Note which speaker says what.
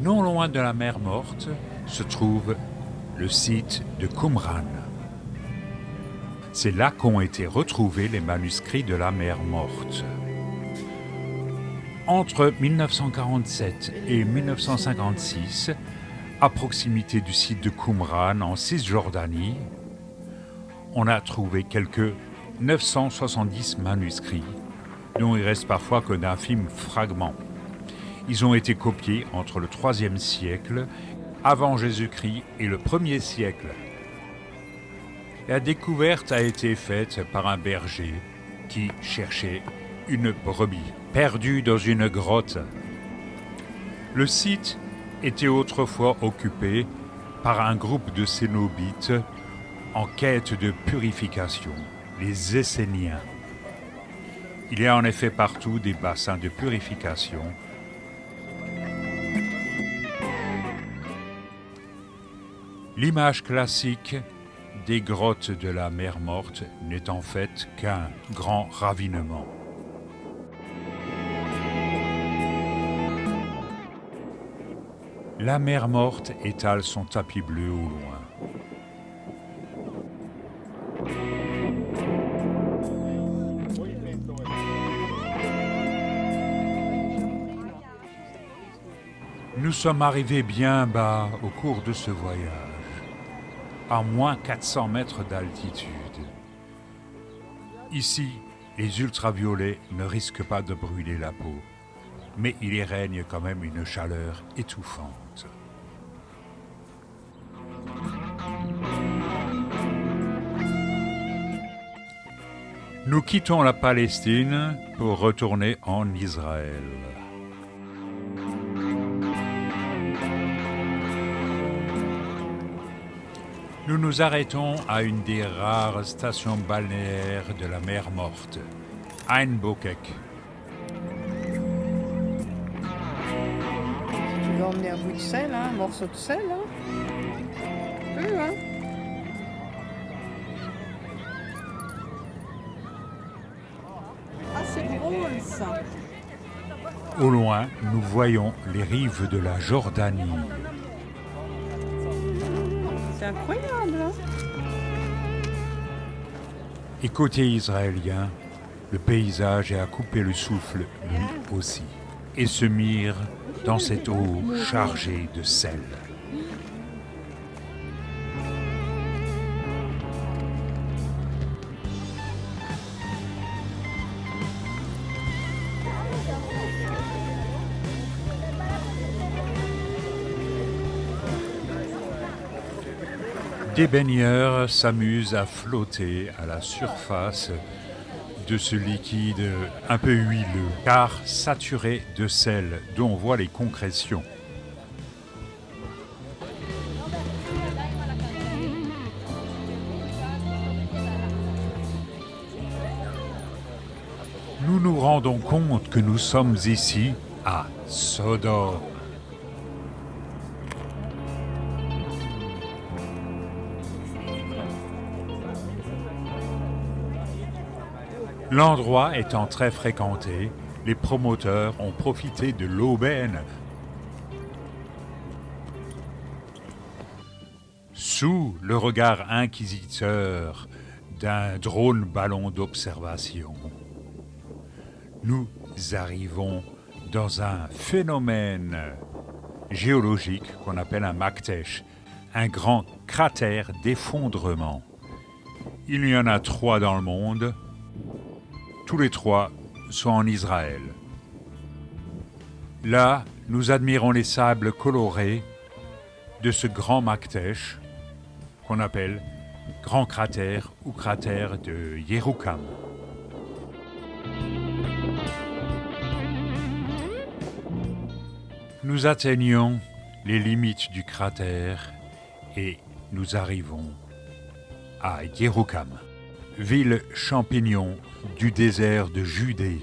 Speaker 1: Non loin de la mer Morte se trouve le site de Qumran. C'est là qu'ont été retrouvés les manuscrits de la mer Morte. Entre 1947 et 1956, à proximité du site de Qumran en Cisjordanie, on a trouvé quelques 970 manuscrits, dont il reste parfois que d'infimes fragments. Ils ont été copiés entre le IIIe siècle avant Jésus-Christ et le 1er siècle. La découverte a été faite par un berger qui cherchait une brebis perdue dans une grotte. Le site était autrefois occupé par un groupe de cénobites en quête de purification, les Esséniens. Il y a en effet partout des bassins de purification. L'image classique des grottes de la mer Morte n'est en fait qu'un grand ravinement. La mer Morte étale son tapis bleu au loin. Nous sommes arrivés bien bas au cours de ce voyage, à moins 400 mètres d'altitude. Ici, les ultraviolets ne risquent pas de brûler la peau, mais il y règne quand même une chaleur étouffante. Nous quittons la Palestine pour retourner en Israël. Nous nous arrêtons à une des rares stations balnéaires de la mer Morte, Ein Bokek.
Speaker 2: Tu veux emmener un bout de sel, hein, un morceau de sel, hein? Hein? Ah, c'est drôle, ça.
Speaker 1: Au loin, nous voyons les rives de la Jordanie.
Speaker 2: C'est incroyable, hein?
Speaker 1: Et côté israélien, le paysage est à couper le souffle, lui aussi, et se mire dans cette eau chargée de sel. Des baigneurs s'amusent à flotter à la surface de ce liquide un peu huileux, car saturé de sel, dont on voit les concrétions. Nous nous rendons compte que nous sommes ici à Sodome. L'endroit étant très fréquenté, les promoteurs ont profité de l'aubaine. Sous le regard inquisiteur d'un drone ballon d'observation, nous arrivons dans un phénomène géologique qu'on appelle un Maktesh, un grand cratère d'effondrement. Il y en a 3 dans le monde. Tous les 3 sont en Israël. Là, nous admirons les sables colorés de ce grand Maktesh qu'on appelle grand cratère ou cratère de Yeroukam. Nous atteignons les limites du cratère et nous arrivons à Yeroukam, ville champignon du désert de Judée.